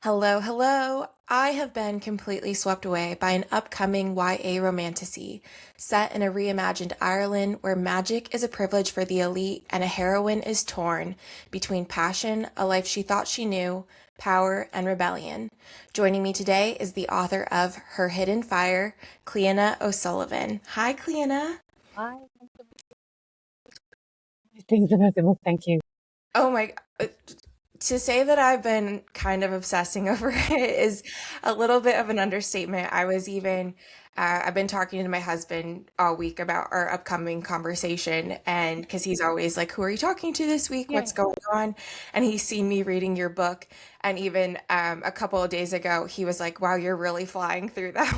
Hello, hello. I have been completely swept away by an upcoming YA romantasy set in a reimagined Ireland where magic is a privilege for the elite and a heroine is torn between passion, a life she thought she knew, power, and rebellion. Joining me today is the author of Her Hidden Fire, Clíodhna O'Sullivan. Hi, Clíodhna. I think about the book. Thank you. Oh my, to say that I've been kind of obsessing over it is a little bit of an understatement. I've been talking to my husband all week about our upcoming conversation, and because he's always like, "Who are you talking to this week? Yeah. What's going on?" And he's seen me reading your book, and even a couple of days ago, he was like, "Wow, you're really flying through that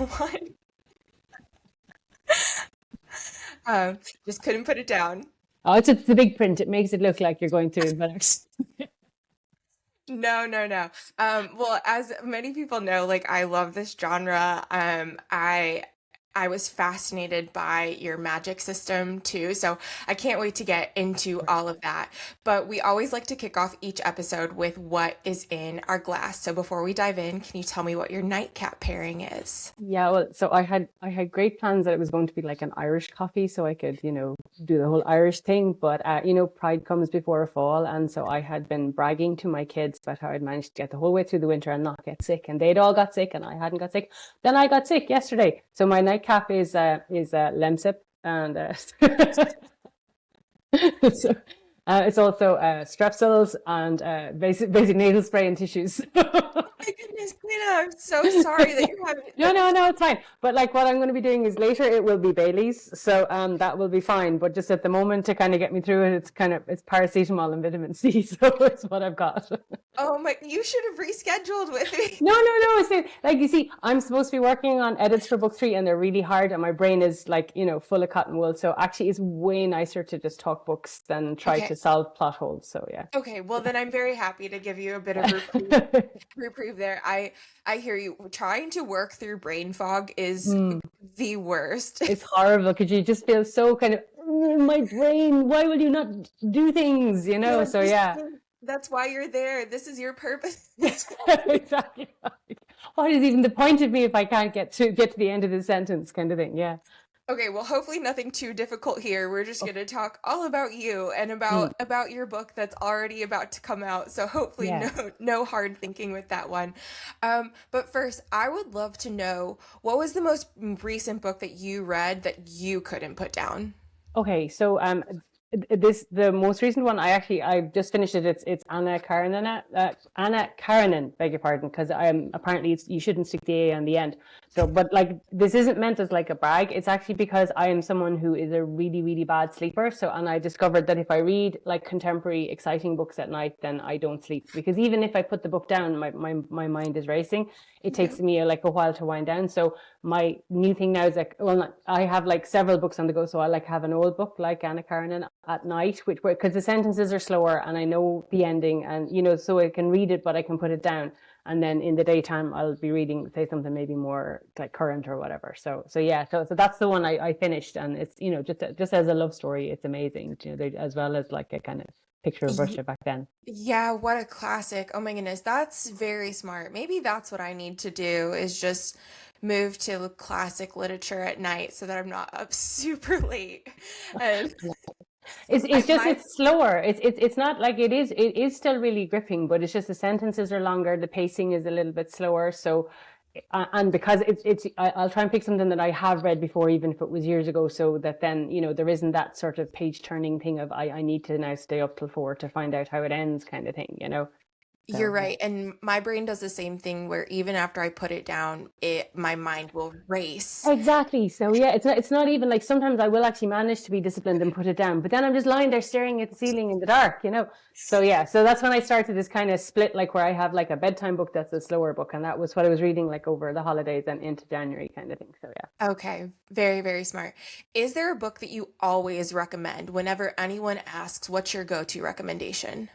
one." Just couldn't put it down. Oh, it's the big print. It makes it look like you're going through it, but No, no, no. Well, as many people know, like I love this genre. I was fascinated by your magic system too, so I can't wait to get into all of that. But we always like to kick off each episode with what is in our glass. So before we dive in, can you tell me what your nightcap pairing is? yeah. Well, so I had great plans that it was going to be like an Irish coffee, so I could do the whole Irish thing. But pride comes before a fall, and so I had been bragging to my kids about how I'd managed to get the whole way through the winter and not get sick, and they'd all got sick, and I hadn't got sick. Then I got sick yesterday, so my nightcap is Lemsip, and so, it's also strepsils and basic nasal spray and tissues. My goodness, Lena, I'm so sorry that you're having No, it's fine. But like what I'm going to be doing is later it will be Bailey's, so that will be fine. But just at the moment to kind of get me through it, it's paracetamol and vitamin C, so it's what I've got. Oh my, you should have rescheduled with me. No. Like you see, I'm supposed to be working on edits for book 3, and they're really hard, and my brain is like full of cotton wool. So actually, it's way nicer to just talk books than try Okay. to solve plot holes. So yeah. Okay, well then I'm very happy to give you a bit of reprieve there. I hear you. Trying to work through brain fog is Hmm. the worst. It's horrible because you just feel so kind of my brain. Why will you not do things? No, So yeah. that's why you're there. This is your purpose. Exactly. What is even the point of me if I can't get to the end of the sentence, kind of thing? Yeah. Okay, well hopefully nothing too difficult here. We're just Oh, going to talk all about you and mm, about your book that's already about to come out. So hopefully yeah. no hard thinking with that one. But first, I would love to know what was the most recent book that you read that you couldn't put down? Okay. So this the most recent one. I just finished it. It's Anna Karenina. Beg your pardon, because apparently you shouldn't stick the A on the end. So, but like this isn't meant as like a brag. It's actually because I am someone who is a really bad sleeper. So, and I discovered that if I read like contemporary exciting books at night, then I don't sleep, because even if I put the book down, my mind is racing. It Yeah. takes me like a while to wind down. So my new thing now is like, well, I have like several books on the go, so I like have an old book like Anna Karenina at night, which because the sentences are slower and I know the ending, and so I can read it, but I can put it down, and then in the daytime I'll be reading, say, something maybe more like current or whatever. So yeah, so that's the one I finished, and it's just as a love story, it's amazing, as well as like a kind of picture of Russia back then. Yeah, what a classic. Oh my goodness, that's very smart. Maybe that's what I need to do is just move to classic literature at night so that I'm not up super late. And It's just my it's slower. It's not like it is still really gripping, but it's just the sentences are longer, the pacing is a little bit slower. So and because I'll try and pick something that I have read before, even if it was years ago, so that then there isn't that sort of page turning thing of I need to now stay up till 4 to find out how it ends, kind of thing. You're So yeah. right. And my brain does the same thing where even after I put it down, my mind will race. Exactly. So yeah, it's not even like sometimes I will actually manage to be disciplined and put it down, but then I'm just lying there staring at the ceiling in the dark. So yeah, so that's when I started this kind of split, like where I have like a bedtime book that's a slower book, and that was what I was reading like over the holidays and into January, kind of thing. So yeah. Okay, very, very smart. Is there a book that you always recommend whenever anyone asks what's your go-to recommendation?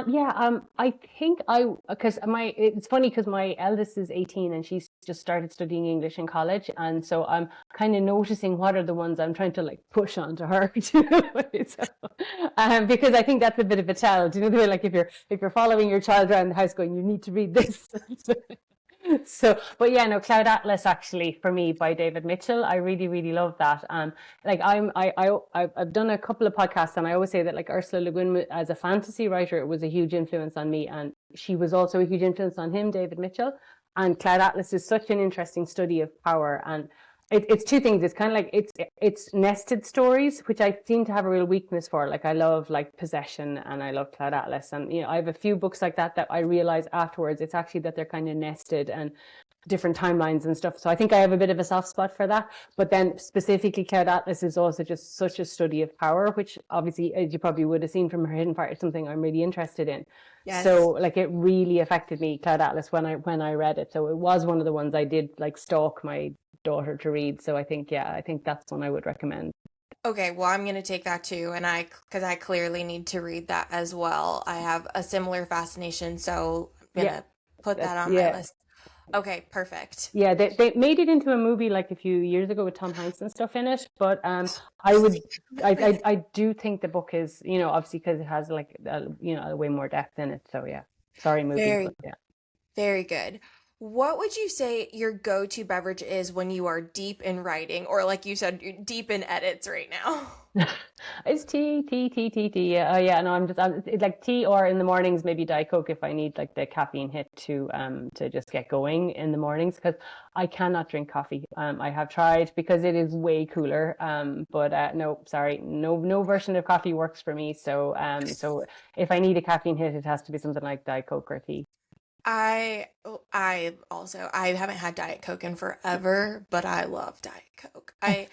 Yeah, I think because it's funny because my eldest is 18 and she's just started studying English in college, and so I'm kind of noticing what are the ones I'm trying to like push onto her. So, because I think that's a bit of a tell. Do you know the way, like if you're following your child around the house going, you need to read this. So, but yeah, no, Cloud Atlas actually for me by David Mitchell. I really, really love that. Like I've done a couple of podcasts, and I always say that like Ursula Le Guin as a fantasy writer, it was a huge influence on me, and she was also a huge influence on him, David Mitchell. And Cloud Atlas is such an interesting study of power, and it's two things. It's kind of like it's nested stories, which I seem to have a real weakness for. Like I love like Possession, and I love Cloud Atlas, and I have a few books like that I realize afterwards it's actually that they're kind of nested and different timelines and stuff. So I think I have a bit of a soft spot for that. But then specifically Cloud Atlas is also just such a study of power, which obviously, as you probably would have seen from Her Hidden Part, is something I'm really interested in. Yes. So like it really affected me, Cloud Atlas, when I read it. So it was one of the ones I did like stalk my daughter to read. So I think that's one I would recommend. Okay, well, I'm going to take that too, and because I clearly need to read that as well. I have a similar fascination, so I'm going Yeah, to put that on my yeah. list. Okay, perfect. Yeah, they made it into a movie like a few years ago with Tom Hanks and stuff in it. But I do think the book is, obviously because it has like way more depth in it. So yeah, sorry movie, Very, but yeah. very good. What would you say your go-to beverage is when you are deep in writing, or like you said, you're deep in edits right now? It's tea. Yeah, yeah. No, it's like tea, or in the mornings maybe Diet Coke if I need like the caffeine hit to just get going in the mornings, because I cannot drink coffee. I have tried because it is way cooler. But no, sorry, no version of coffee works for me. So if I need a caffeine hit, it has to be something like Diet Coke or tea. I haven't had Diet Coke in forever, but I love Diet Coke. I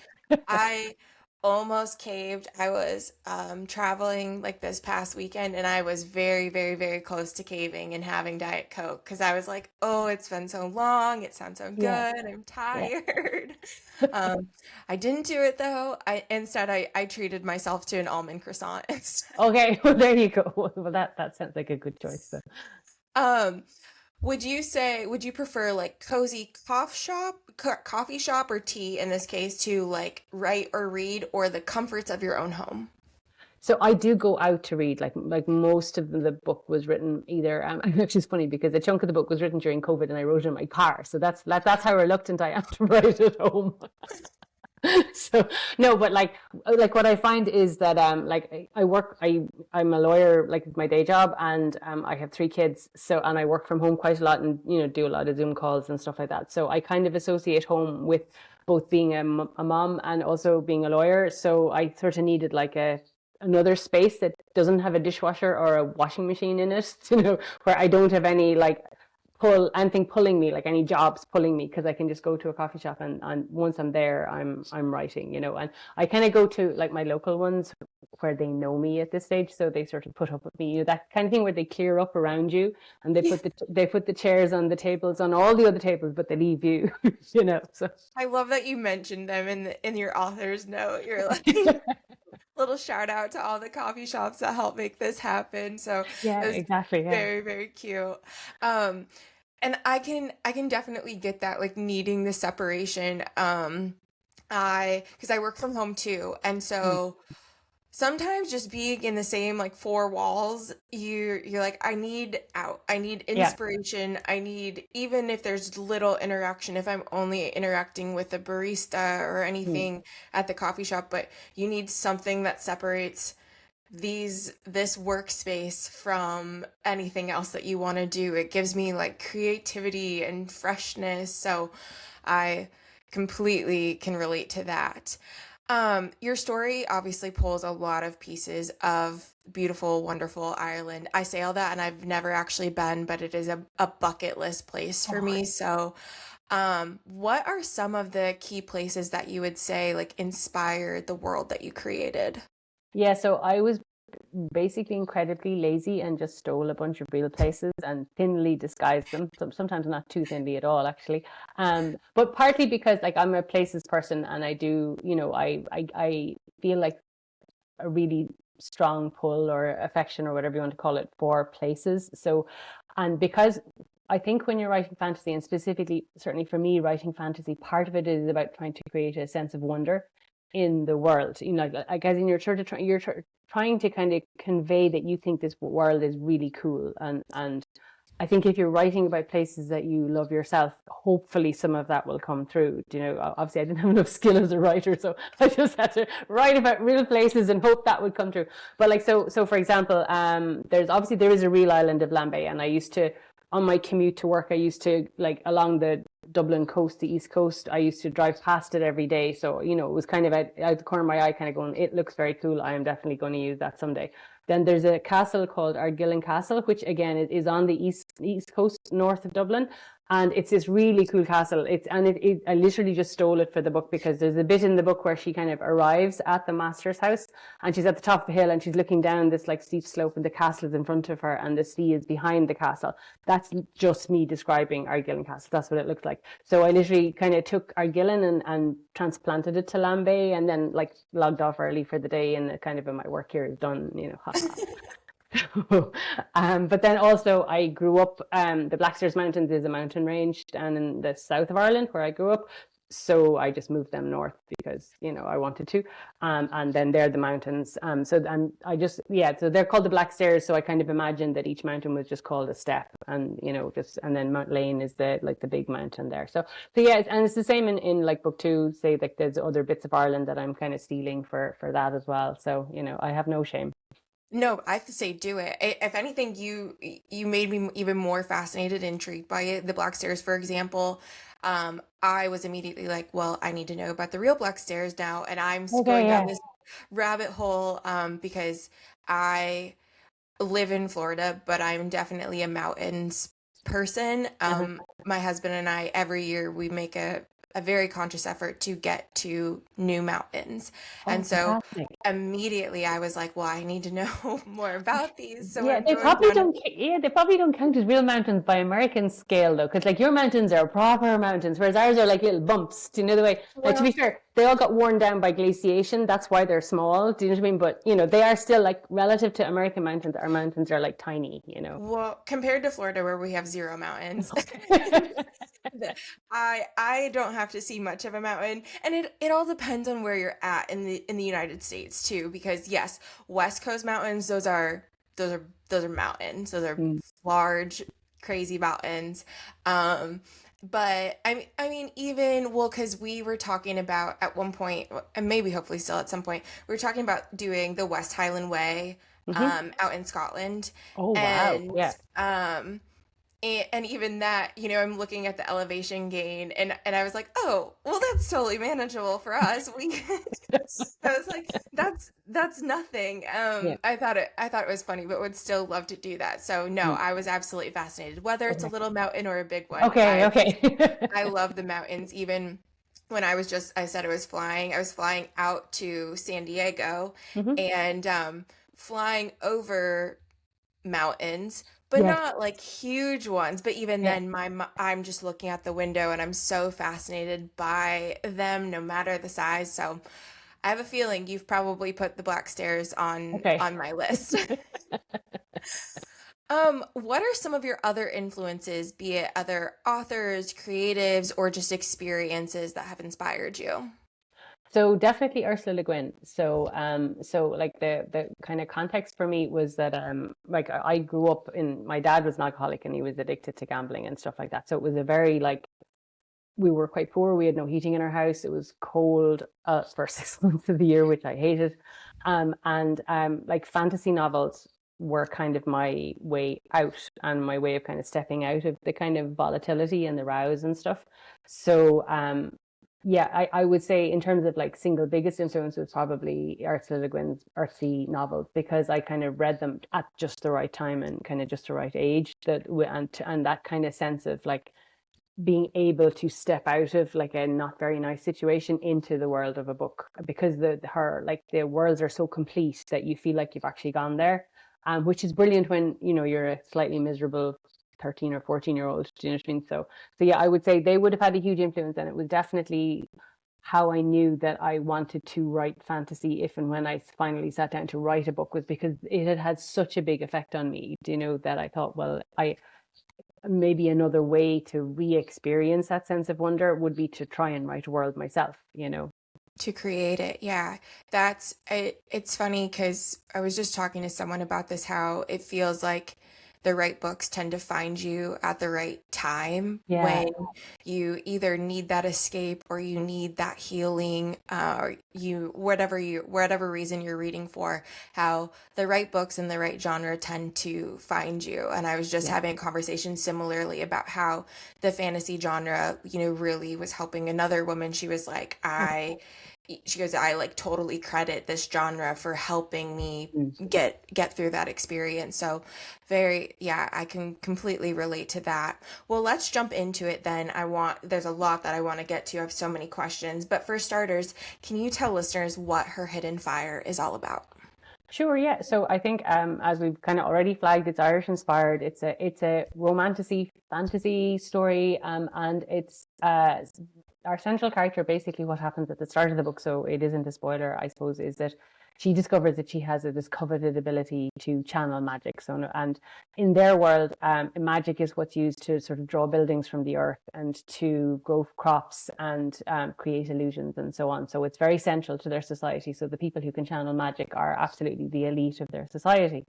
almost caved. I was traveling like this past weekend, and I was very, very, very close to caving and having Diet Coke because I was like, oh, it's been so long. It sounds so Yeah, good. I'm yeah. tired. Um, I didn't do it though. I treated myself to an almond croissant instead. Okay, well there you go. Well, that sounds like a good choice. So. Um, would you prefer like cozy coffee shop or tea in this case to like write or read, or the comforts of your own home? So I do go out to read. Like most of the book was written either. Actually, it's funny because a chunk of the book was written during COVID, and I wrote it in my car. So that's how reluctant I am to write at home. So no, but like what I find is that like I'm a lawyer, like my day job, and I have three kids. So and I work from home quite a lot, and do a lot of Zoom calls and stuff like that. So I kind of associate home with both being a mom and also being a lawyer. So I sort of needed like another space that doesn't have a dishwasher or a washing machine in it, where I don't have any like anything pulling me, like any jobs pulling me, because I can just go to a coffee shop, and once I'm there, I'm writing, and I kind of go to like my local ones where they know me at this stage, so they sort of put up with me, that kind of thing where they clear up around you, and they put the chairs on the tables, on all the other tables, but they leave you, so I love that you mentioned them in your author's note. You're like little shout out to all the coffee shops that help make this happen. So yeah, it was exactly, yeah. very, very cute. Um, and I can definitely get that, like needing the separation. Because I work from home too, and Mm, so sometimes just being in the same like four walls, you're like, I need out. I need yeah. inspiration. I need, even if there's little interaction, if I'm only interacting with a barista or Mm, anything at the coffee shop, but you need something that separates this workspace from anything else that you want to do. It gives me like creativity and freshness. So I completely can relate to that. Your story obviously pulls a lot of pieces of beautiful, wonderful Ireland. I say all that, and I've never actually been, but it is a bucket list place for oh, me. So, what are some of the key places that you would say like inspired the world that you created? yeah, so I was basically incredibly lazy and just stole a bunch of real places and thinly disguised them. Sometimes not too thinly at all, actually. But partly because like I'm a places person, and I do, I feel like a really strong pull or affection or whatever you want to call it for places. So, and because I think when you're writing fantasy, and specifically, certainly for me, writing fantasy, part of it is about trying to create a sense of wonder in the world. You know, like as in trying to kind of convey that you think this world is really cool, and I think if you're writing about places that you love yourself, hopefully some of that will come through. You know, obviously I didn't have enough skill as a writer, so I just had to write about real places and hope that would come true. But like, so for example, there is a real island of Lambay, and I used to, on my commute to work, I used to, like, along the Dublin coast, the east coast, I used to drive past it every day. So, you know, it was kind of out the corner of my eye, kind of going, it looks very cool. I am definitely going to use that someday. Then there's a castle called Argyllin Castle, which again is on the east coast, north of Dublin, and it's this really cool castle. I literally just stole it for the book, because there's a bit in the book where she kind of arrives at the master's house, and she's at the top of the hill, and she's looking down this like steep slope, and the castle is in front of her, and the sea is behind the castle. That's just me describing Argyllin Castle. That's what it looked like. So I literally kind of took Argyllin and transplanted it to Lambay, and then like logged off early for the day, and kind of my work here is done. You know. But then also I grew up, the Blackstairs Mountains is a mountain range down in the south of Ireland where I grew up. So I just moved them north because, you know, I wanted to. And then they're the mountains. So they're called the Blackstairs. So I kind of imagined that each mountain was just called a step, and, you know, and then Mount Lane is the big mountain there. So yeah, and it's the same in like book 2, say, like there's other bits of Ireland that I'm kind of stealing for that as well. So, you know, I have no shame. No, I have to say, do it. If anything, you made me even more fascinated, intrigued by it. The Black Stairs, for example, I was immediately like, well, I need to know about the real Black Stairs now, and I'm Okay, going down yeah. this rabbit hole, because I live in Florida, but I'm definitely a mountains person. Uh-huh. My husband and I, every year, we make a very conscious effort to get to new mountains. Oh, And so fantastic. immediately I was like, well, I need to know more about these. So Yeah, I'm going down. they probably don't count as real mountains by American scale though, because like your mountains are proper mountains, whereas ours are like little bumps. Do you know the way? Like, to be Well, fair, they all got worn down by glaciation. That's why they're small. Do you know what I mean? But you know, they are still, like, relative to American mountains. Our mountains are like tiny. You know. well, compared to Florida where we have zero mountains, I don't have to see much of a mountain, and it all depends on where you're at in the United States too, because yes, West Coast mountains, those are mountains. Those are Mm. large, crazy mountains. Um, but I mean, even, well, because we were talking about at one point, and maybe hopefully still at some point, we were talking about doing the West Highland Way, Hmm. out in Scotland, Oh wow! and Yeah. and even that, I'm looking at the elevation gain, and I was like, oh, well, that's totally manageable for us. I was like, that's nothing. Yeah. I thought it was funny, but would still love to do that. So no, Mm. I was absolutely fascinated, whether it's a Okay. little mountain or a big one. Okay. I Okay. love the mountains. Even when I said I was flying out to San Diego, Hmm. and flying over mountains, but Yes. not like huge ones. But even Yeah. then, I'm just looking out the window and I'm so fascinated by them, no matter the size. So I have a feeling you've probably put the Black Stairs Okay. on my list. What are some of your other influences, be it other authors, creatives, or just experiences that have inspired you? So definitely Ursula Le Guin. So like the kind of context for me was that like I grew up in, my dad was an alcoholic and he was addicted to gambling and stuff like that. So it was a very, like, we were quite poor. We had no heating in our house. It was cold for 6 months of the year, which I hated. And like fantasy novels were kind of my way out and my way of kind of stepping out of the kind of volatility and the rows and stuff. So yeah, I would say in terms of like single biggest influence was probably Ursula Le Guin's earthy novels, because I kind of read them at just the right time and kind of just the right age, and that kind of sense of like being able to step out of like a not very nice situation into the world of a book, because the worlds are so complete that you feel like you've actually gone there, which is brilliant when you're a slightly miserable 13 or 14-year-old. Do you know what I mean? So yeah, I would say they would have had a huge influence, and it was definitely how I knew that I wanted to write fantasy if and when I finally sat down to write a book, was because it had had such a big effect on me. Do you know that I thought, well, maybe another way to re-experience that sense of wonder would be to try and write a world myself, To create it. Yeah. That's it. It's funny because I was just talking to someone about this, how it feels like the right books tend to find you at the right time Yeah. when you either need that escape or you need that healing, or whatever reason you're reading for, how the right books in the right genre tend to find you. And I was just Yeah. having a conversation similarly about how the fantasy genre, really was helping another woman. She was like, she goes, I like totally credit this genre for helping me Mm. get through that experience. So very, yeah, I can completely relate to that. Well, let's jump into it then. There's a lot that I want to get to. I have so many questions, but for starters, can you tell listeners what Her Hidden Fire is all about? Sure, yeah. So I think, as we've kind of already flagged, it's Irish inspired. It's a romantasy fantasy story, and it's our central character. Basically, what happens at the start of the book, so it isn't a spoiler, I suppose, is that she discovers that she has this coveted ability to channel magic. So, and in their world, magic is what's used to sort of draw buildings from the earth and to grow crops and create illusions and so on. So it's very central to their society. So the people who can channel magic are absolutely the elite of their society.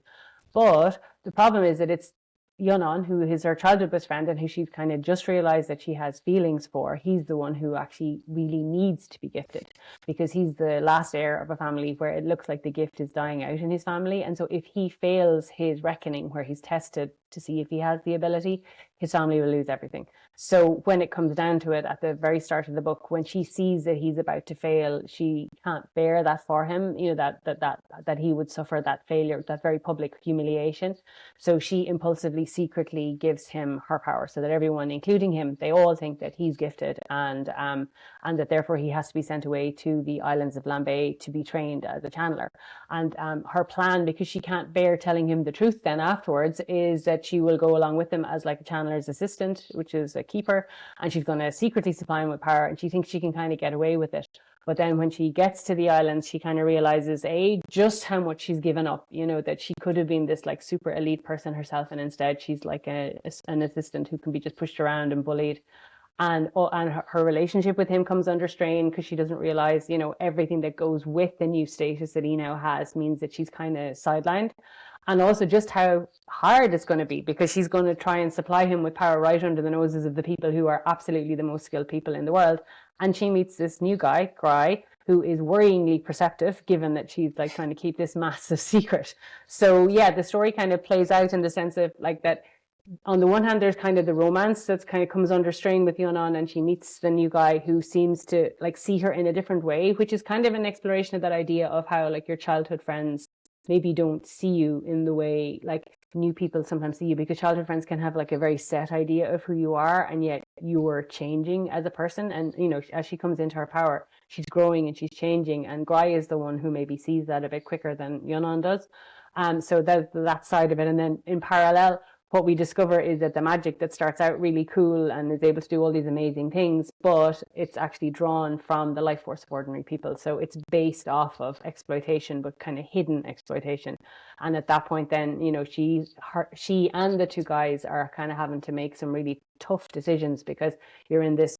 But the problem is that it's Yonan, who is her childhood best friend and who she's kind of just realized that she has feelings for. He's the one who actually really needs to be gifted because he's the last heir of a family where it looks like the gift is dying out in his family. And so if he fails his reckoning, where he's tested to see if he has the ability, his family will lose everything. So when it comes down to it, at the very start of the book, when she sees that he's about to fail, she can't bear that for him, that he would suffer that failure, that very public humiliation. So she impulsively, secretly gives him her power, so that everyone, including him, they all think that he's gifted, and that therefore he has to be sent away to the islands of Lambay to be trained as a channeler. And her plan, because she can't bear telling him the truth then afterwards, is that she will go along with him as like a channeler's assistant, which is a keeper, and she's going to secretly supply him with power, and she thinks she can kind of get away with it. But then when she gets to the islands, she kind of realizes, just how much she's given up, that she could have been this like super elite person herself. And instead she's like an assistant who can be just pushed around and bullied. And her relationship with him comes under strain because she doesn't realize, everything that goes with the new status that he now has means that she's kind of sidelined. And also just how hard it's going to be, because she's going to try and supply him with power right under the noses of the people who are absolutely the most skilled people in the world. And she meets this new guy, Gry, who is worryingly perceptive, given that she's like trying to keep this massive secret. So yeah, the story kind of plays out in the sense of like that. On the one hand, there's kind of the romance that's kind of comes under strain with Yonan, and she meets the new guy who seems to like see her in a different way, which is kind of an exploration of that idea of how like your childhood friends maybe don't see you in the way like new people sometimes see you, because childhood friends can have like a very set idea of who you are, and yet you are changing as a person. And as she comes into her power, she's growing and she's changing, and Gry is the one who maybe sees that a bit quicker than Yonan does. So that side of it. And then in parallel, what we discover is that the magic that starts out really cool and is able to do all these amazing things, but it's actually drawn from the life force of ordinary people. So it's based off of exploitation, but kind of hidden exploitation. And at that point, then, she and the two guys are kind of having to make some really tough decisions, because you're in this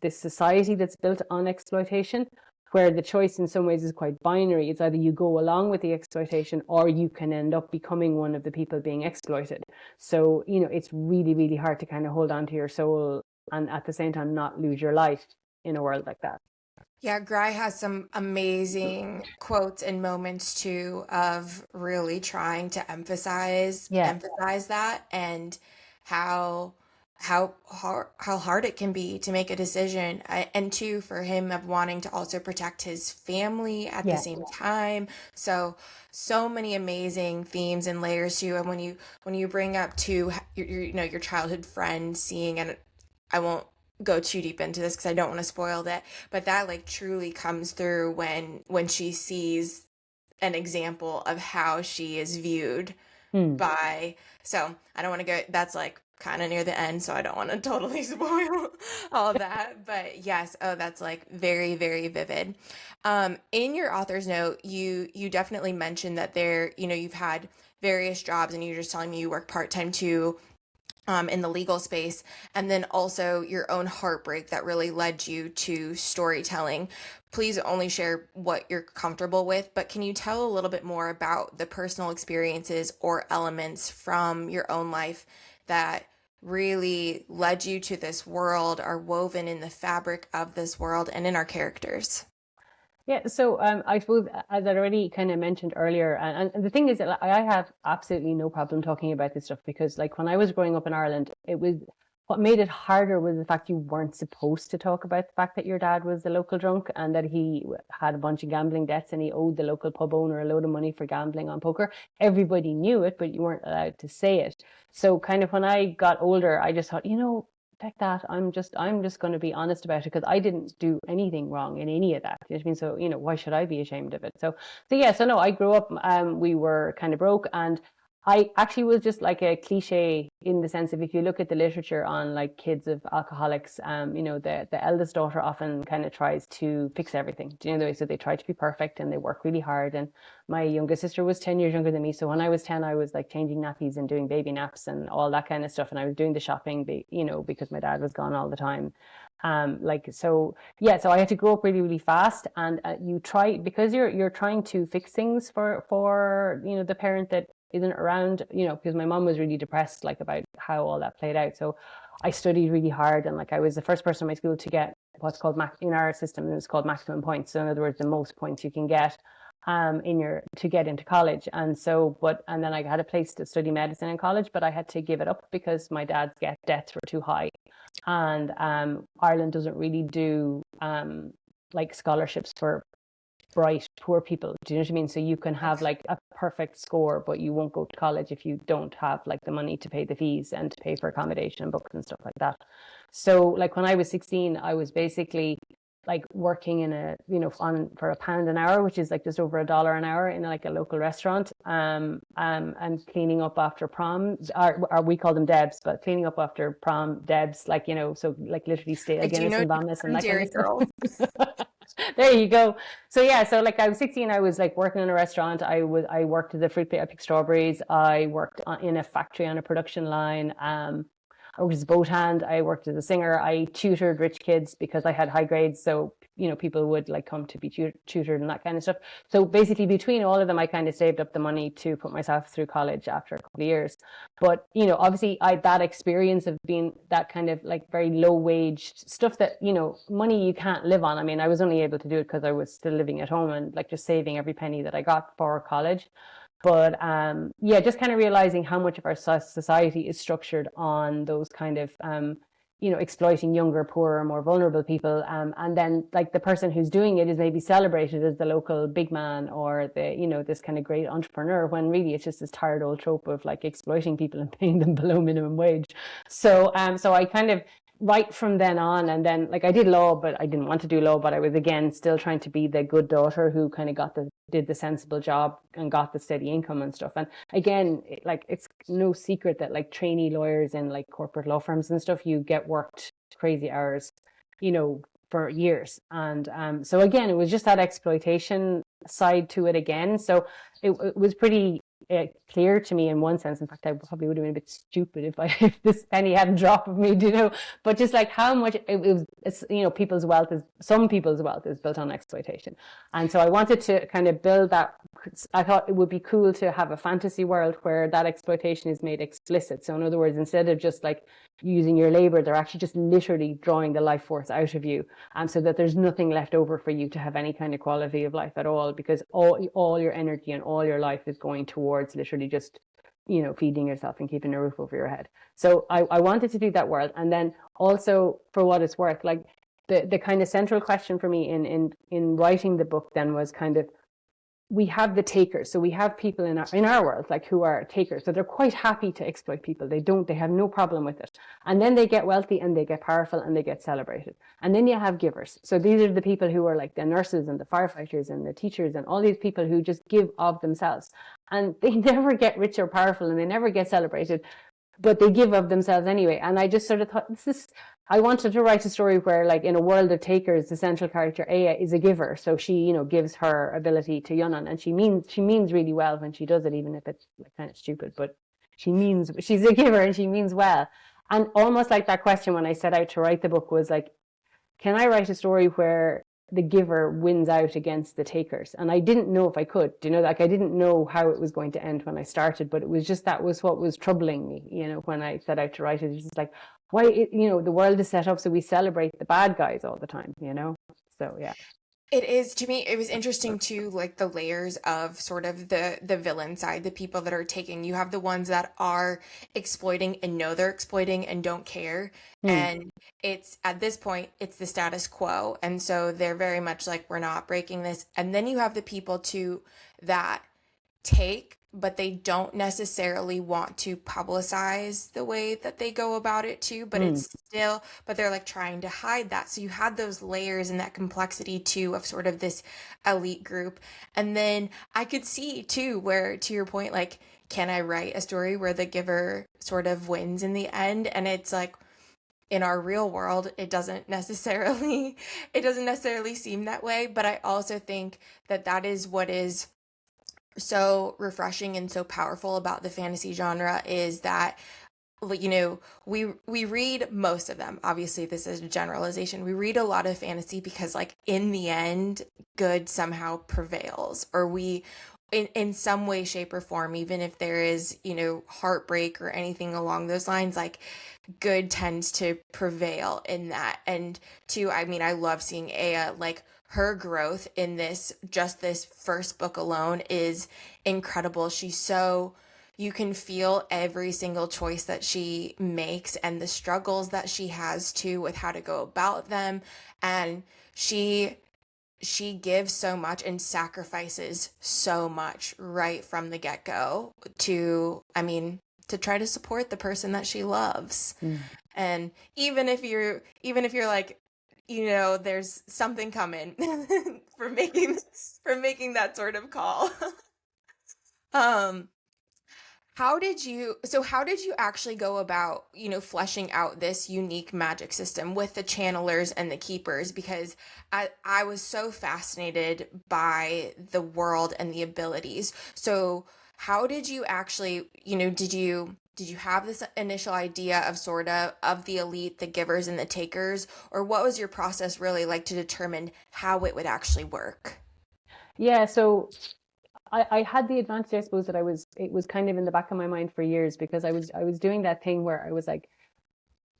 society that's built on exploitation, where the choice in some ways is quite binary. It's either you go along with the exploitation or you can end up becoming one of the people being exploited. So, it's really, really hard to kind of hold on to your soul and at the same time not lose your life in a world like that. Yeah, Gry has some amazing quotes and moments too of really trying to Yeah. emphasize that, and how how hard it can be to make a decision, and two, for him of wanting to also protect his family at the Yeah. same time. So many amazing themes and layers too. And when you bring up to your childhood friend seeing, and I won't go too deep into this because I don't want to spoil that, but that like truly comes through when she sees an example of how she is viewed Hmm. by. So I don't want to go, that's like kind of near the end, so I don't want to totally spoil all that. But yes, oh, that's like very, very vivid. In your author's note, you definitely mentioned that you've had various jobs, and you're just telling me you work part-time too. in the legal space, and then also your own heartbreak that really led you to storytelling. Please only share what you're comfortable with, but can you tell a little bit more about the personal experiences or elements from your own life that really led you to this world, are woven in the fabric of this world and in our characters? Yeah, so I suppose as I already kind of mentioned earlier, and the thing is that I have absolutely no problem talking about this stuff because, like, when I was growing up in Ireland, it was what made it harder was the fact you weren't supposed to talk about the fact that your dad was a local drunk and that he had a bunch of gambling debts and he owed the local pub owner a load of money for gambling on poker. Everybody knew it, but you weren't allowed to say it. So, kind of when I got older, I just thought, like that. I'm just going to be honest about it because I didn't do anything wrong in any of that. You know what I mean? So, why should I be ashamed of it? So yeah, so no, I grew up, we were kind of broke, and I actually was just like a cliche in the sense of if you look at the literature on like kids of alcoholics, the eldest daughter often kind of tries to fix everything. Do you know the way? So they try to be perfect and they work really hard. And my youngest sister was 10 years younger than me. So when I was 10, I was like changing nappies and doing baby naps and all that kind of stuff. And I was doing the shopping, because my dad was gone all the time. So yeah, so I had to grow up really, really fast. And you try, because you're trying to fix things for the parent that isn't around, because my mom was really depressed, like about how all that played out. So I studied really hard, and like I was the first person in my school to get what's called in our system, it's called maximum points. So in other words, the most points you can get to get into college. And then I had a place to study medicine in college, but I had to give it up because my dad's debts were too high. And Ireland doesn't really do like scholarships for bright poor people. Do you know what I mean? So you can have like a perfect score, but you won't go to college if you don't have like the money to pay the fees and to pay for accommodation and books and stuff like that. So like when I was 16, I was basically like working in for £1 an hour, which is like just over $1 an hour in like a local restaurant, and cleaning up after prom, or we call them Debs, but cleaning up after prom Debs, like, so like literally stale I do Guinness know and vomit and from that kind Dairy of stuff. Girls. There you go. So yeah, so like I was 16, I was like working in a restaurant. I worked as a fruit plate. I picked strawberries. I worked in a factory on a production line. I worked as a boat hand. I worked as a singer. I tutored rich kids because I had high grades. So, people would like come to be tutored and that kind of stuff. So basically between all of them, I kind of saved up the money to put myself through college after a couple of years. But, obviously that experience of being that kind of like very low wage stuff that, money you can't live on. I mean, I was only able to do it because I was still living at home and like just saving every penny that I got for college. But yeah, just kind of realizing how much of our society is structured on those kind of exploiting younger, poorer, more vulnerable people, and then like the person who's doing it is maybe celebrated as the local big man or this kind of great entrepreneur, when really it's just this tired old trope of like exploiting people and paying them below minimum wage. So I kind of right from then on, and then like I did law, but I didn't want to do law, but I was again still trying to be the good daughter who kind of did the sensible job and got the steady income and stuff. And again, like it's no secret that like trainee lawyers in like corporate law firms and stuff, you get worked crazy hours, for years. And so again, it was just that exploitation side to it again. So it was pretty clear to me in one sense. In fact, I probably would have been a bit stupid if this penny hadn't dropped of me, but just like how much some people's wealth is built on exploitation. And so I wanted to kind of build that. I thought it would be cool to have a fantasy world where that exploitation is made explicit. So in other words, instead of just like using your labor, they're actually just literally drawing the life force out of you, so that there's nothing left over for you to have any kind of quality of life at all, because all your energy and all your life is going towards literally just feeding yourself and keeping a roof over your head. So I wanted to do that world. And then also, for what it's worth, like the kind of central question for me in writing the book then was kind of, we have the takers. So we have people in our world like who are takers. So they're quite happy to exploit people. They have no problem with it. And then they get wealthy and they get powerful and they get celebrated. And then you have givers. So these are the people who are like the nurses and the firefighters and the teachers and all these people who just give of themselves. And they never get rich or powerful and they never get celebrated, but they give of themselves anyway. And I just sort of thought, I wanted to write a story where, like, in a world of takers, the central character Aya is a giver. So she, gives her ability to Yunnan, and she means really well when she does it, even if it's like kind of stupid. But she's a giver and she means well. And almost like that question when I set out to write the book was like, can I write a story where the giver wins out against the takers? And I didn't know if I could, like I didn't know how it was going to end when I started, but it was just, that was what was troubling me, when I set out to write it. It's just like, why, the world is set up so we celebrate the bad guys all the time, So, yeah. It is, to me, it was interesting too, like the layers of sort of the villain side, the people that are taking. You have the ones that are exploiting and know they're exploiting and don't care. And it's at this point, it's the status quo. And so they're very much like, we're not breaking this. And then you have the people too that take, but they don't necessarily want to publicize the way that they go about it too, but it's still, but they're like trying to hide that. So you had those layers and that complexity too of sort of this elite group. And then I could see too, where to your point, like, can I write a story where the giver sort of wins in the end? And it's like, in our real world, it doesn't necessarily seem that way. But I also think that that is what is so refreshing and so powerful about the fantasy genre, is that we read, most of them, obviously this is a generalization, we read a lot of fantasy because like in the end good somehow prevails, or we in some way, shape, or form, even if there is heartbreak or anything along those lines, like good tends to prevail in that. And two, I mean, I love seeing Aya, like her growth in this first book alone is incredible. She's so, you can feel every single choice that she makes and the struggles that she has too with how to go about them. And she gives so much and sacrifices so much right from the get-go to, I mean, to try to support the person that she loves. And even if you're like, there's something coming for making that sort of call. How did you actually go about, fleshing out this unique magic system with the channelers and the keepers? Because I was so fascinated by the world and the abilities. So how did you actually, did you have this initial idea of sort of the elite, the givers and the takers, or what was your process really like to determine how it would actually work? Yeah, so I had the advantage, I suppose, that it was kind of in the back of my mind for years, because I was doing that thing where I was like,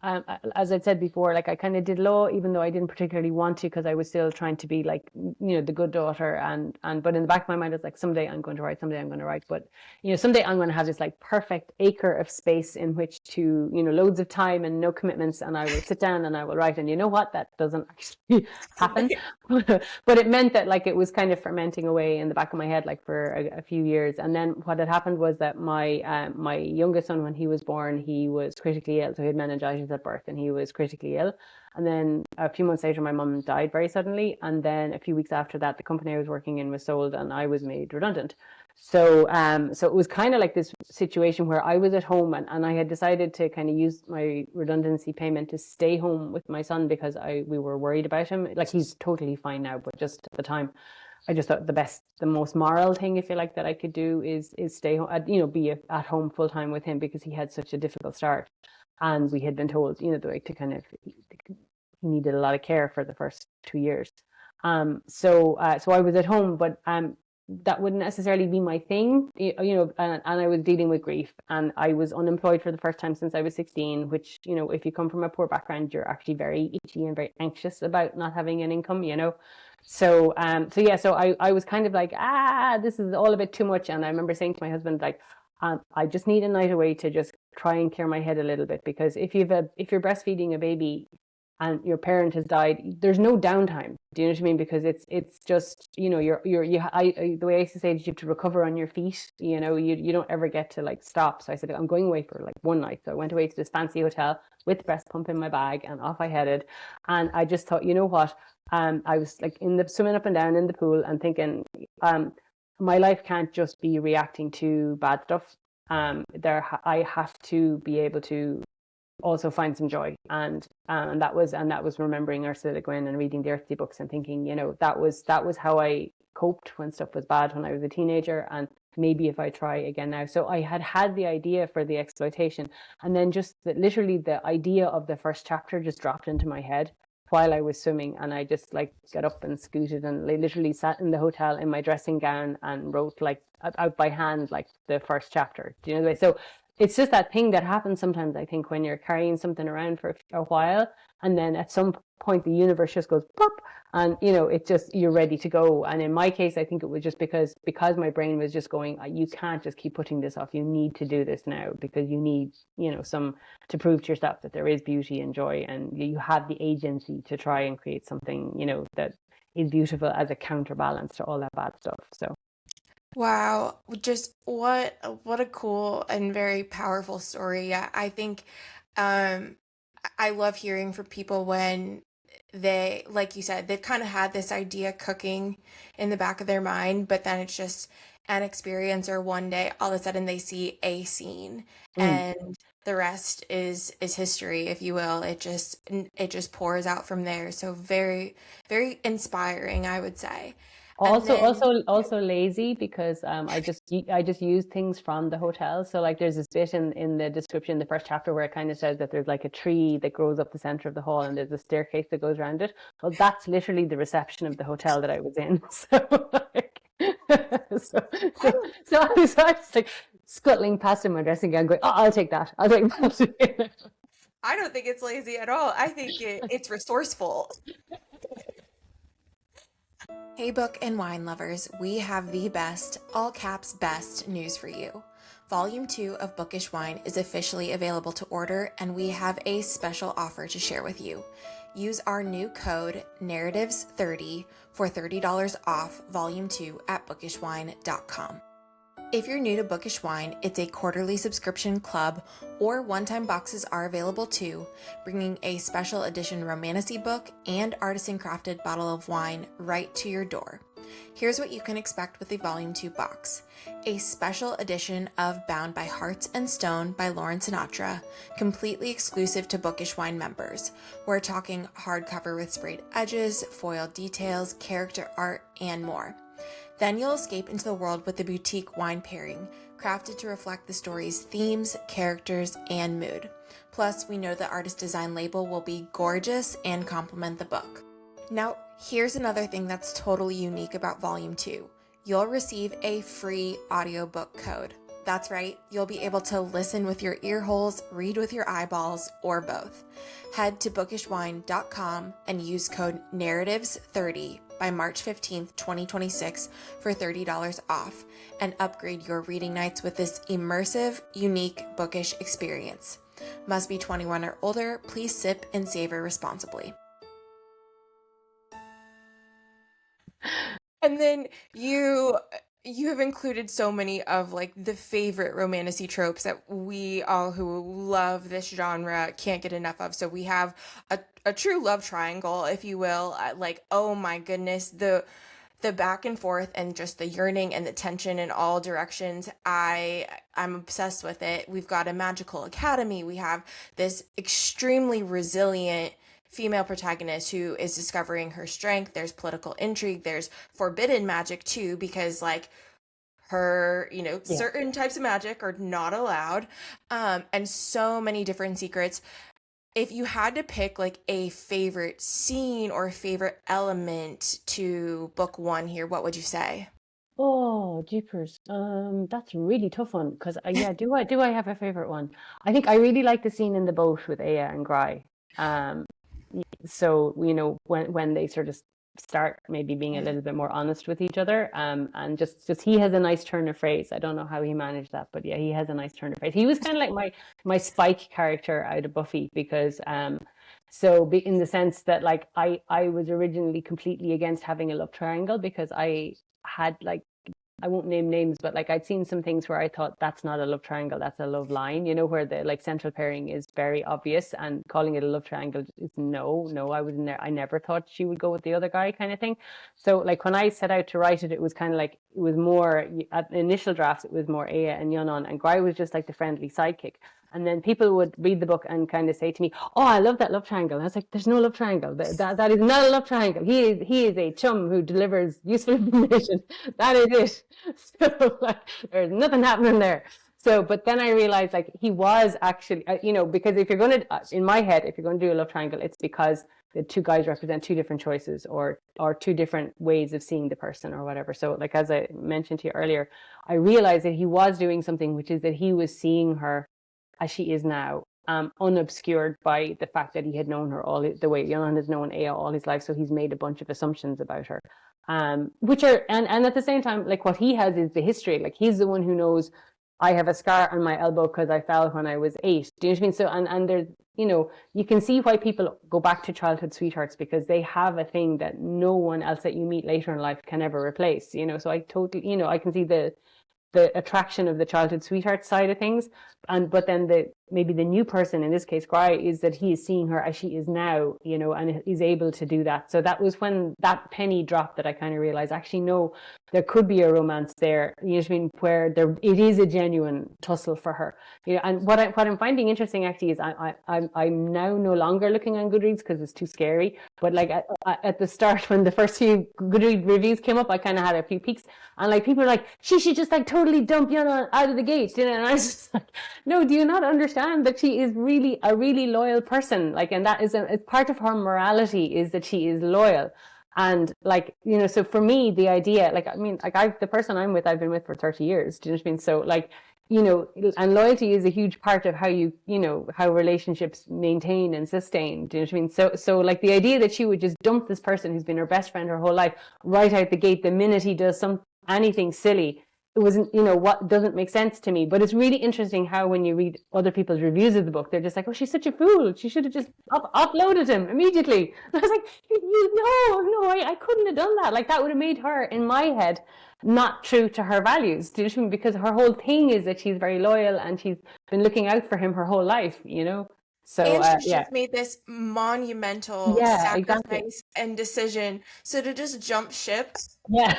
as I'd said before, like I kind of did law, even though I didn't particularly want to, because I was still trying to be like, the good daughter. But in the back of my mind, it's like, someday I'm going to write, someday I'm going to write. But, someday I'm going to have this like perfect acre of space in which to, loads of time and no commitments. And I will sit down and I will write. And you know what? That doesn't actually happen. But it meant that like it was kind of fermenting away in the back of my head, like for a few years. And then what had happened was that my youngest son, when he was born, he was critically ill. So he had meningitis at birth and he was critically ill. And then a few months later, my mum died very suddenly. And then a few weeks after that, the company I was working in was sold and I was made redundant. So it was kind of like this situation where I was at home and I had decided to kind of use my redundancy payment to stay home with my son, because we were worried about him. Like, he's totally fine now, but just at the time, I just thought the most moral thing, if you like, that I could do is stay home, be at home full time with him, because he had such a difficult start. And we had been told, the way to kind of, he needed a lot of care for the first 2 years. So I was at home, but that wouldn't necessarily be my thing, and I was dealing with grief, and I was unemployed for the first time since I was 16, which, if you come from a poor background, you're actually very itchy and very anxious about not having an income, So I was kind of like, this is all a bit too much. And I remember saying to my husband, like, I just need a night away to just try and clear my head a little bit, because if you're breastfeeding a baby and your parent has died, there's no downtime. Do you know what I mean? Because it's just, the way I used to say is, you have to recover on your feet. You don't ever get to like stop. So I said, I'm going away for like one night. So I went away to this fancy hotel with breast pump in my bag, and off I headed. And I just thought, you know what? I was like swimming up and down in the pool and thinking, my life can't just be reacting to bad stuff. I have to be able to also find some joy, and that was remembering Ursula Le Guin and reading the Earthsea books and thinking, that was how I coped when stuff was bad when I was a teenager, and maybe if I try again now. So I had the idea for the exploitation, and then just literally the idea of the first chapter just dropped into my head while I was swimming, and I just like got up and scooted and literally sat in the hotel in my dressing gown and wrote like out by hand like the first chapter. Do you know the way? So it's just that thing that happens sometimes, I think, when you're carrying something around for a while, and then at some point the universe just goes pop, and it just, you're ready to go. And in my case, I think it was just because my brain was just going, you can't just keep putting this off, you need to do this now, because you need some to prove to yourself that there is beauty and joy, and you have the agency to try and create something that is beautiful as a counterbalance to all that bad stuff. So Wow, just what a cool and very powerful story. Yeah, I think um I love hearing from people when they, like you said, they've kind of had this idea cooking in the back of their mind, but then it's just an experience, or one day all of a sudden they see a scene mm. and the rest is history, if you will. It just pours out from there. So very, very inspiring, I would say. And Also, then lazy, because I just use things from the hotel. So like there's this bit in the description, the first chapter, where it kind of says that there's like a tree that grows up the center of the hall, and there's a staircase that goes around it. Well, that's literally the reception of the hotel that I was in. So like, so so I I was like scuttling past in my dressing gown, going, "Oh, I'll take that. I'll take that." I don't think it's lazy at all. I think it's resourceful. Hey, book and wine lovers, we have the best, all caps best news for you. Volume 2 of Bookish Wine is officially available to order, and we have a special offer to share with you. Use our new code NARRATIVES30 for $30 off Volume 2 at bookishwine.com. If you're new to Bookish Wine, it's a quarterly subscription club, or one-time boxes are available too, bringing a special edition romantasy book and artisan crafted bottle of wine right to your door. Here's what you can expect with the Volume 2 box. A special edition of Bound by Hearts and Stone by Lauren Sinatra, completely exclusive to Bookish Wine members. We're talking hardcover with sprayed edges, foiled details, character art, and more. Then you'll escape into the world with the boutique wine pairing, crafted to reflect the story's themes, characters, and mood. Plus, we know the artist design label will be gorgeous and complement the book. Now, here's another thing that's totally unique about Volume 2. You'll receive a free audiobook code. That's right, you'll be able to listen with your ear holes, read with your eyeballs, or both. Head to bookishwine.com and use code NARRATIVES30 by March 15th, 2026 for $30 off, and upgrade your reading nights with this immersive, unique bookish experience. Must be 21 or older. Please sip and savor responsibly. And then you have included so many of like the favorite romantasy tropes that we all who love this genre can't get enough of. So we have a true love triangle, if you will. Like, oh my goodness, the back and forth and just the yearning and the tension in all directions. I'm obsessed with it. We've got a magical academy. We have this extremely resilient female protagonist who is discovering her strength. There's political intrigue. There's forbidden magic too, because like her, Yeah. certain types of magic are not allowed. And so many different secrets. If you had to pick like a favorite scene or favorite element to book one here, what would you say? Oh, jeepers. That's a really tough one, because yeah, do I have a favorite one? I think I really like the scene in the boat with Aya and Gry. Um, so when they sort of start maybe being a little bit more honest with each other, and just he has a nice turn of phrase. I don't know how he managed that, but yeah, he has a nice turn of phrase. He was kind of like my Spike character out of Buffy, because in the sense that like I was originally completely against having a love triangle, because I had like, I won't name names, but like I'd seen some things where I thought that's not a love triangle, that's a love line, where the like central pairing is very obvious, and calling it a love triangle is no, I never thought she would go with the other guy, kind of thing. So like when I set out to write it, it was kind of like, it was more, at the initial drafts, it was more Aya and Yunnon, and Gry was just like the friendly sidekick. And then people would read the book and kind of say to me, "Oh, I love that love triangle." And I was like, "There's no love triangle. That is not a love triangle. He is a chum who delivers useful information. That is it." So like, there's nothing happening there. So, but then I realized like he was actually, because if you're going to, in my head, if you're going to do a love triangle, it's because the two guys represent two different choices or two different ways of seeing the person or whatever. So like, as I mentioned to you earlier, I realized that he was doing something, which is that he was seeing her as she is now, unobscured by the fact that he had known her all the way. Johan has known Ea all his life, so he's made a bunch of assumptions about her, which are and at the same time, like what he has is the history. Like he's the one who knows I have a scar on my elbow because I fell when I was 8. Do you know what I mean? So and there's you can see why people go back to childhood sweethearts because they have a thing that no one else that you meet later in life can ever replace. So I totally I can see the attraction of the childhood sweetheart side of things, but then maybe the new person, in this case Gry, is that he is seeing her as she is now, and is able to do that. So that was when that penny dropped, that I kind of realized, actually no, there could be a romance there, you know what I mean, where it is a genuine tussle for her. And what I'm finding interesting actually is I'm now no longer looking on Goodreads because it's too scary, but like at the start, when the first few Goodreads reviews came up, I kind of had a few peeks, and like people were like, she should just like totally dump Yana out of the gate, and I was just like, no, do you not understand that she is really a really loyal person? Like, and that is it's part of her morality, is that she is loyal. And like, so for me, the idea, like, I mean, like the person I'm with, I've been with for 30 years. Do you know what I mean? So like, and loyalty is a huge part of how how relationships maintain and sustain. Do you know what I mean? So like the idea that she would just dump this person who's been her best friend her whole life right out the gate the minute he does anything silly, it wasn't, what doesn't make sense to me. But it's really interesting how when you read other people's reviews of the book, they're just like, "Oh, she's such a fool. She should have just uploaded him immediately." And I was like, no, I couldn't have done that. Like that would have made her, in my head, not true to her values. Do you know what I mean? Because her whole thing is that she's very loyal and she's been looking out for him her whole life, So And she yeah, just made this monumental yeah, exactly, sacrifice and decision. So to just jump ship, yeah,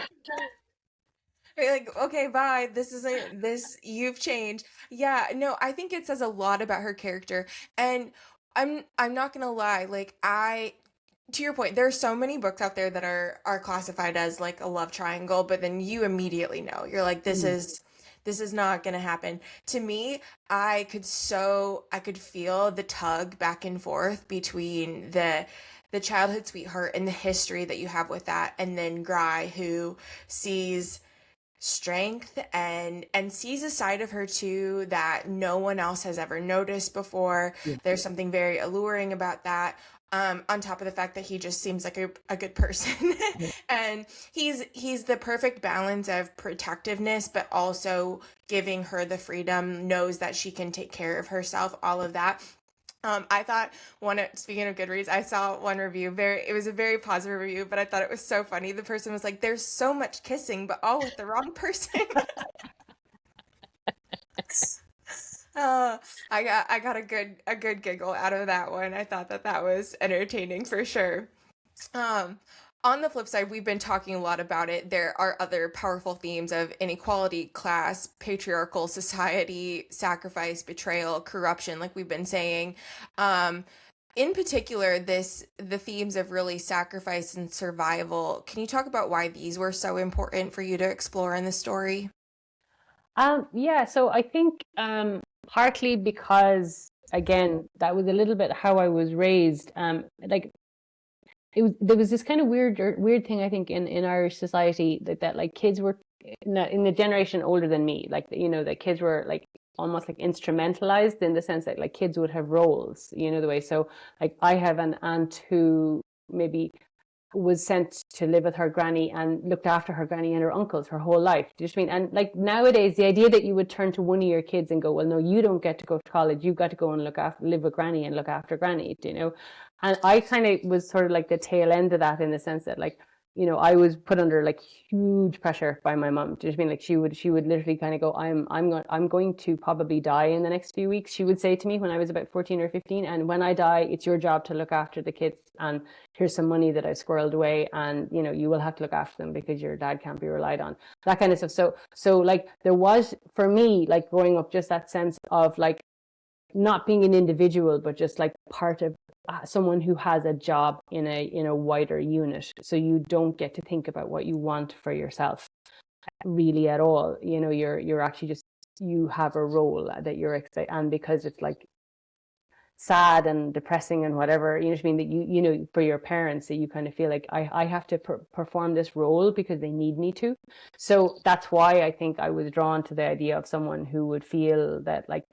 like, okay, bye. This isn't this. You've changed. Yeah, no, I think it says a lot about her character. And I'm not gonna lie. Like to your point, there are so many books out there that are classified as like a love triangle, but then you immediately know. You're like, this is not gonna happen. To me, I could feel the tug back and forth between the childhood sweetheart and the history that you have with that, and then Gry, who sees strength and sees a side of her too that no one else has ever noticed before. yeah, There's something very alluring about that. On top of the fact that he just seems like a good person. yeah. And he's the perfect balance of protectiveness but also giving her the freedom, knows that she can take care of herself, all of that. I thought speaking of Goodreads, I saw one review, it was a very positive review, but I thought it was so funny. The person was like, "There's so much kissing, but all with the wrong person." Uh, I got a good giggle out of that one. I thought that was entertaining for sure. Um, on the flip side, we've been talking a lot about it. There are other powerful themes of inequality, class, patriarchal society, sacrifice, betrayal, corruption, like we've been saying. Um, in particular, the themes of really sacrifice and survival. Can you talk about why these were so important for you to explore in the story? Yeah, so I think partly because again, that was a little bit how I was raised. Like there was this kind of weird thing I think in Irish society that like kids were in the generation older than me, like that kids were like almost like instrumentalized in the sense that like kids would have roles, the way. So like I have an aunt who maybe was sent to live with her granny and looked after her granny and her uncles her whole life. Do you know what I mean? And like nowadays, the idea that you would turn to one of your kids and go, "Well, no, you don't get to go to college. You've got to go and live with granny and look after granny." Do you know? And I kind of was sort of like the tail end of that in the sense that like, I was put under like huge pressure by my mom. Do you know what I mean? Like she would literally kind of go, I'm going to probably die in the next few weeks. She would say to me when I was about 14 or 15, and when I die, it's your job to look after the kids. And here's some money that I squirreled away, and you will have to look after them because your dad can't be relied on. That kind of stuff. So like there was for me, like growing up, just that sense of like not being an individual, but just like part of someone who has a job in a wider unit. So you don't get to think about what you want for yourself really at all. You're actually just, you have a role that you're expecting, and because it's like sad and depressing and whatever, you know what I mean, that for your parents, that you kind of feel like I have to perform this role because they need me to. So that's why I think I was drawn to the idea of someone who would feel that like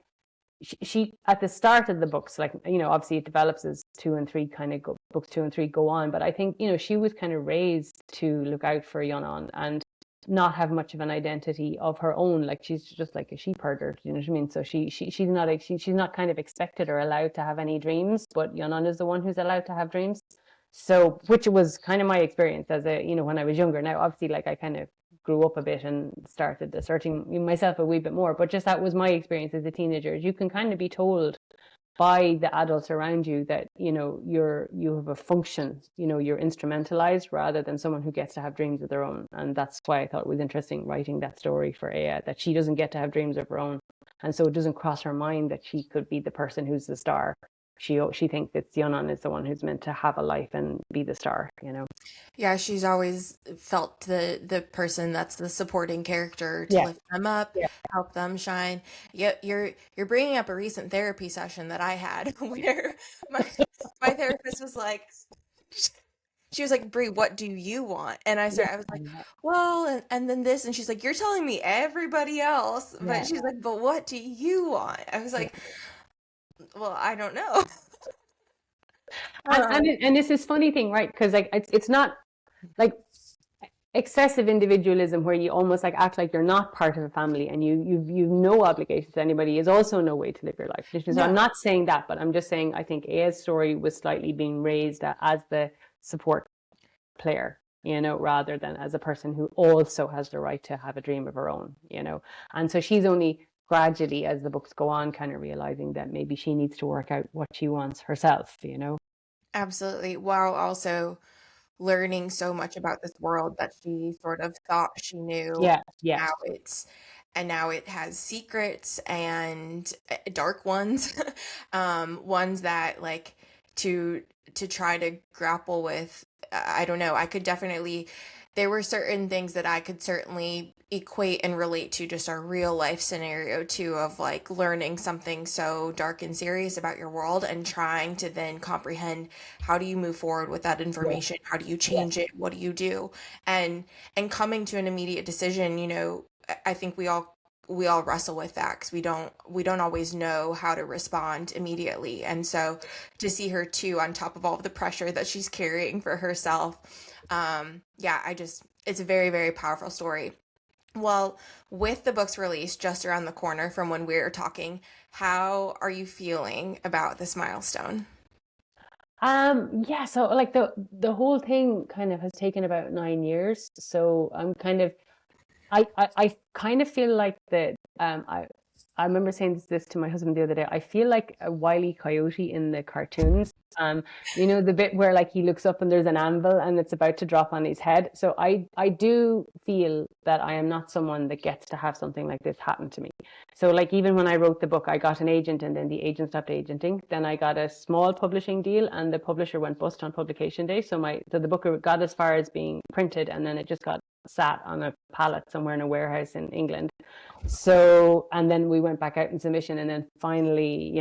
she at the start of the books, like, obviously it develops as books 2 and 3 go on, but I think, she was kind of raised to look out for Yonan and not have much of an identity of her own. Like, she's just like a sheep herder, you know what I mean? So she's not kind of expected or allowed to have any dreams, but Yonan is the one who's allowed to have dreams. So, which was kind of my experience as when I was younger. Now, obviously, like, I kind of grew up a bit and started asserting myself a wee bit more, but just that was my experience as a teenager. You can kind of be told by the adults around you that you have a function, you're instrumentalized rather than someone who gets to have dreams of their own. And that's why I thought it was interesting writing that story for Aya, that she doesn't get to have dreams of her own, and so it doesn't cross her mind that she could be the person who's the star. She thinks that Yonan is the one who's meant to have a life and be the star. Yeah, she's always felt the person that's the supporting character to Yeah, lift them up, yeah, help them shine. Yeah, you're bringing up a recent therapy session that I had where my my therapist was like, she was like, Brie, what do you want? And I was like, yeah, well, and then this, and she's like, you're telling me everybody else, but yeah, she's like, but what do you want? I was yeah. like, well, I don't know. And, Um, and and this is funny thing, right? Because like it's not like excessive individualism where you almost like act like you're not part of a family and you've no obligation to anybody is also no way to live your life. So I'm no. not saying that, but I'm just saying I think Aya's story was slightly being raised as the support player, rather than as a person who also has the right to have a dream of her own. And so she's only gradually, as the books go on, kind of realizing that maybe she needs to work out what she wants herself. Absolutely. While also learning so much about this world that she sort of thought she knew. Yeah, yeah, Now it's and now it has secrets and dark ones, ones that like to to try to grapple with. I don't know. I could definitely there were certain things that I could certainly equate and relate to just our real life scenario too of like learning something so dark and serious about your world and trying to then comprehend how do you move forward with that yeah, information, how do you yeah, change it, what do you do, and coming to an immediate decision. I think we all wrestle with that because we don't always know how to respond immediately, and so to see her too on top of all of the pressure that she's carrying for herself, yeah, it's a very, very powerful story. Well, with the book's release just around the corner from when we were talking, how are you feeling about this milestone? yeah. So like the whole thing kind of has taken about 9 years. So I'm kind of I kind of feel like that. I remember saying this to my husband the other day. I feel like a Wile E. Coyote in the cartoons. The bit where like he looks up and there's an anvil and it's about to drop on his head. So I do feel that I am not someone that gets to have something like this happen to me. So like even when I wrote the book, I got an agent and then the agent stopped agenting. Then I got a small publishing deal and the publisher went bust on publication day. So the book got as far as being printed and then it just got sat on a pallet somewhere in a warehouse in England. So, and then we went back out in submission, and then finally,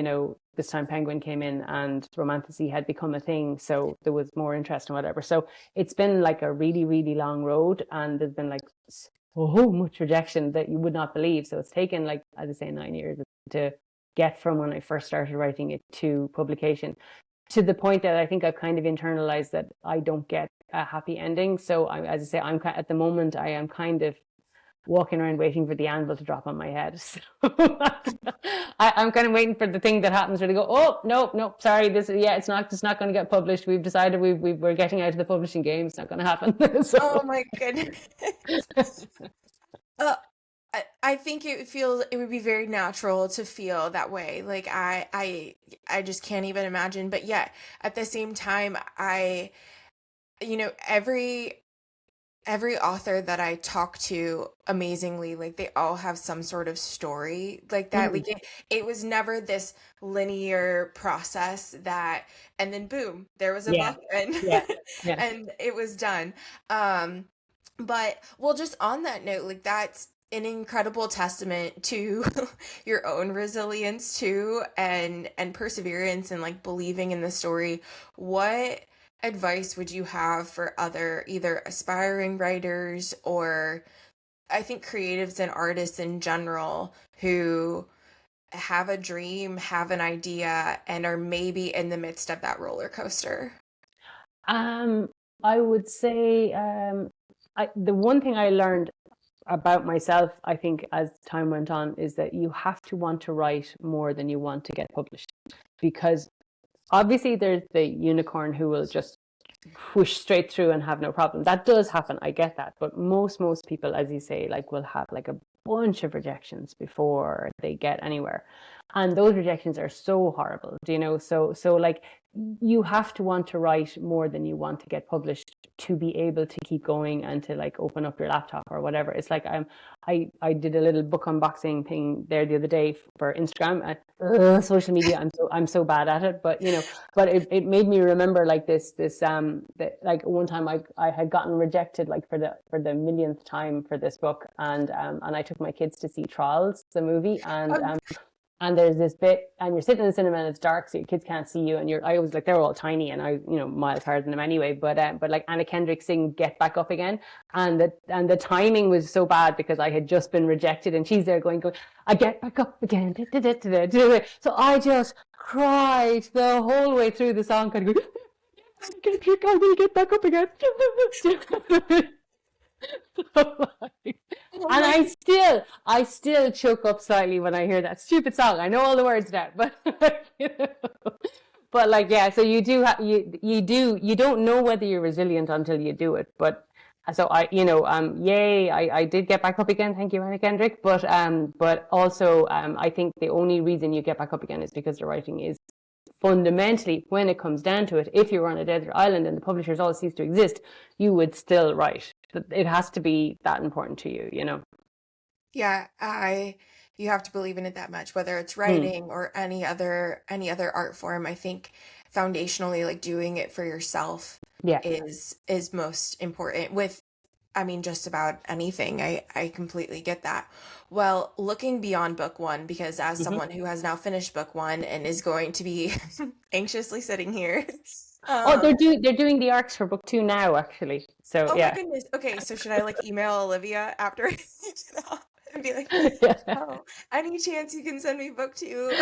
this time Penguin came in and romantasy had become a thing. So there was more interest and whatever. So it's been like a really, really long road, and there's been like so much rejection that you would not believe. So it's taken, like, as I say, 9 years to get from when I first started writing it to publication, to the point that I think I've kind of internalized that I don't get a happy ending. So as I say, at the moment I am kind of walking around waiting for the anvil to drop on my head. So I'm kind of waiting for the thing that happens where they go, oh no, no, sorry, it's not going to get published. We've decided we're getting out of the publishing game. It's not going to happen. Oh So my goodness. Uh, I think it would be very natural to feel that way. Like I just can't even imagine. But yet at the same time, I, every every author that I talk to amazingly, like they all have some sort of story like that. Mhm. It was never this linear process that, and then boom, there was a Yeah, book and yeah, yeah. and it was done. Um, but well, just on that note, like that's an incredible testament to your own resilience too, and perseverance and like believing in the story. What advice would you have for other either aspiring writers or I think creatives and artists in general who have a dream, have an idea, and are maybe in the midst of that roller coaster? Um, I would say the one thing I learned about myself, I think, as time went on, is that you have to want to write more than you want to get published. Because obviously, there's the unicorn who will just whoosh straight through and have no problem. That does happen. I get that. But most people, as you say, like will have like a bunch of rejections before they get anywhere. And those rejections are so horrible, do you know? So like you have to want to write more than you want to get published to be able to keep going and to like open up your laptop or whatever. It's like I did a little book unboxing thing there the other day for Instagram. Social media, I'm so bad at it, but you know, but it made me remember like like one time I had gotten rejected like for the millionth time for this book, and I took my kids to see Trolls the movie, and there's this bit, and you're sitting in the cinema and it's dark, so your kids can't see you, and I was like, they're all tiny, and I, miles higher than them anyway. But like Anna Kendrick sing "Get Back Up Again," and the timing was so bad because I had just been rejected, and she's there going, "I get back up again." So I just cried the whole way through the song, kind of going, "Kendrick, I will get back up again." Oh And my I still choke up slightly when I hear that stupid song. I know all the words now, but but like yeah. So you do you don't know whether you're resilient until you do it. But so yay, I did get back up again. Thank you, Anna Kendrick. But also I think the only reason you get back up again is because the writing is fundamentally, when it comes down to it, if you were on a desert island and the publishers all cease to exist, you would still write. It has to be that important to you, you know. Yeah, I you have to believe in it that much, whether it's Mm, writing or any other art form. I think foundationally, like doing it for yourself yeah. is most important with I mean just about anything. I completely get that. Well, looking beyond book one, because as Hmm. someone who has now finished book one and is going to be anxiously sitting here, Oh, they're um, doing the arcs for book two now, actually. So oh my yeah. goodness. Okay, so should I like email Olivia after I finish it off and be like, Yeah. oh, any chance you can send me book two?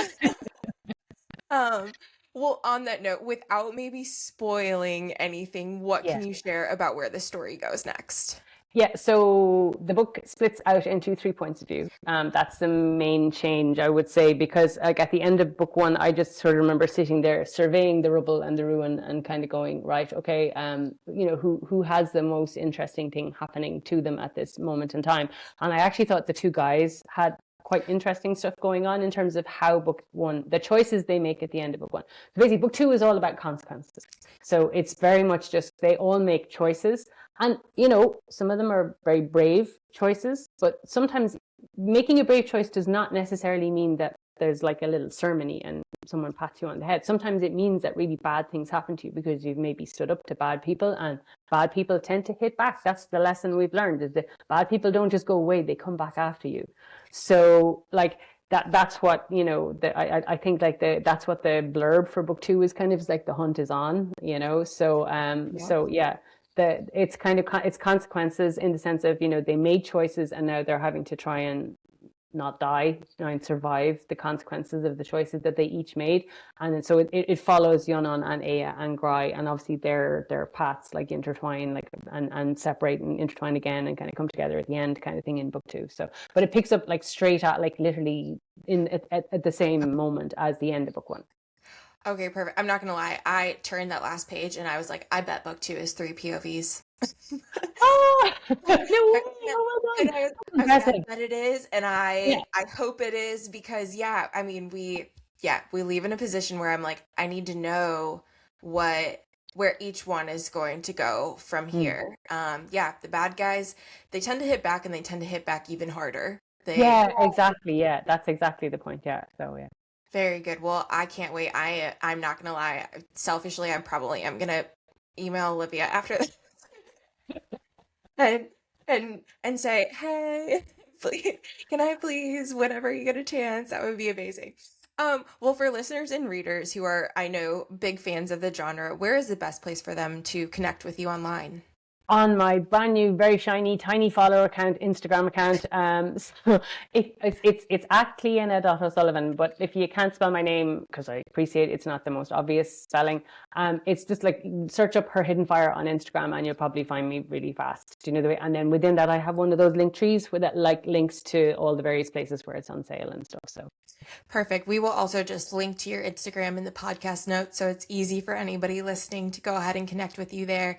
Um, well, on that note, without maybe spoiling anything, what Yeah. can you share about where the story goes next? Yeah, so the book splits out into 3 points of view. That's the main change, I would say, because like at the end of book one, I just sort of remember sitting there surveying the rubble and the ruin and kind of going, right, okay, who has the most interesting thing happening to them at this moment in time? And I actually thought the two guys had quite interesting stuff going on in terms of how book one, the choices they make at the end of book one. So basically, book two is all about consequences. So it's very much just they all make choices, and, some of them are very brave choices, but sometimes making a brave choice does not necessarily mean that there's like a little ceremony and someone pats you on the head. Sometimes it means that really bad things happen to you because you've maybe stood up to bad people, and bad people tend to hit back. That's the lesson we've learned, is that bad people don't just go away, they come back after you. So like that's what, I think like that's what the blurb for book two is kind of, is like the hunt is on, Yeah. so yeah, it's kind of it's consequences in the sense of, they made choices and now they're having to try and not die, try and survive the consequences of the choices that they each made. And then, so it follows Yonon and Aya and Grai, and obviously their paths like intertwine, like and separate and intertwine again and kind of come together at the end, kind of thing, in book two. So but it picks up like straight at, like literally at the same moment as the end of book one. Okay, perfect. I'm not gonna lie. I turned that last page and I was like, I bet book two is three POVs. Oh no way! And Oh my and god, that's I was like, I impressive. bet it is, and Yeah. I hope it is because yeah, I mean we leave in a position where I'm like, I need to know what where each one is going to go from here. Yeah, the bad guys, they tend to hit back, and they tend to hit back even harder. Yeah, exactly. Yeah, that's exactly the point. Yeah. So yeah. Very good. Well, I can't wait. I'm not gonna lie. Selfishly, I probably am gonna email Olivia after this and and say, hey, please, can I please, whenever you get a chance, that would be amazing. Well, for listeners and readers who are, I know, big fans of the genre, where is the best place for them to connect with you online? On my brand new, very shiny, tiny follower account, Instagram account. So it's at Clíodhna.O'Sullivan. But if you can't spell my name, because I appreciate it's not the most obvious spelling, it's just like search up Her Hidden Fire on Instagram, and you'll probably find me really fast. Do you know the way? And then within that, I have one of those link trees with that, like, links to all the various places where it's on sale and stuff. So Perfect. We will also just link to your Instagram in the podcast notes, so it's easy for anybody listening to go ahead and connect with you there.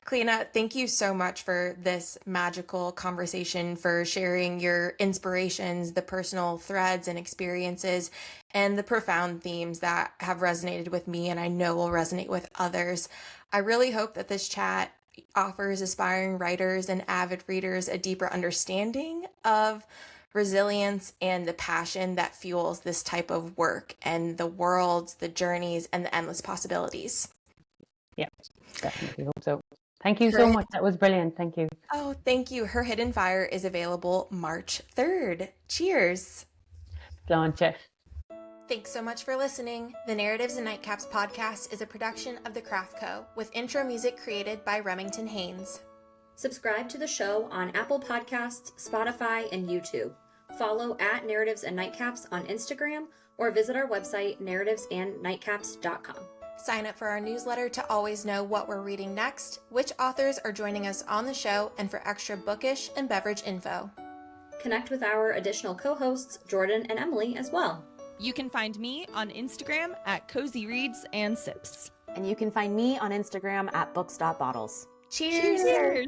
Clíodhna, thank you so much for this magical conversation, for sharing your inspirations, the personal threads and experiences, and the profound themes that have resonated with me and I know will resonate with others. I really hope that this chat offers aspiring writers and avid readers a deeper understanding of resilience and the passion that fuels this type of work and the worlds, the journeys, and the endless possibilities. yeah, definitely hope so. Thank you so much. That was brilliant. Thank you. Oh, thank you. Her Hidden Fire is available March 3rd. Cheers. Launch it. Thanks so much for listening. The Narratives and Nightcaps podcast is a production of The Craft Co. with intro music created by Remington Haynes. Subscribe to the show on Apple Podcasts, Spotify, and YouTube. Follow at Narratives and Nightcaps on Instagram, or visit our website, narrativesandnightcaps.com. Sign up for our newsletter to always know what we're reading next, which authors are joining us on the show, and for extra bookish and beverage info. Connect with our additional co-hosts, Jordan and Emily, as well. You can find me on Instagram at Cozy Reads and Sips. And you can find me on Instagram at books.bottles. Cheers! Cheers!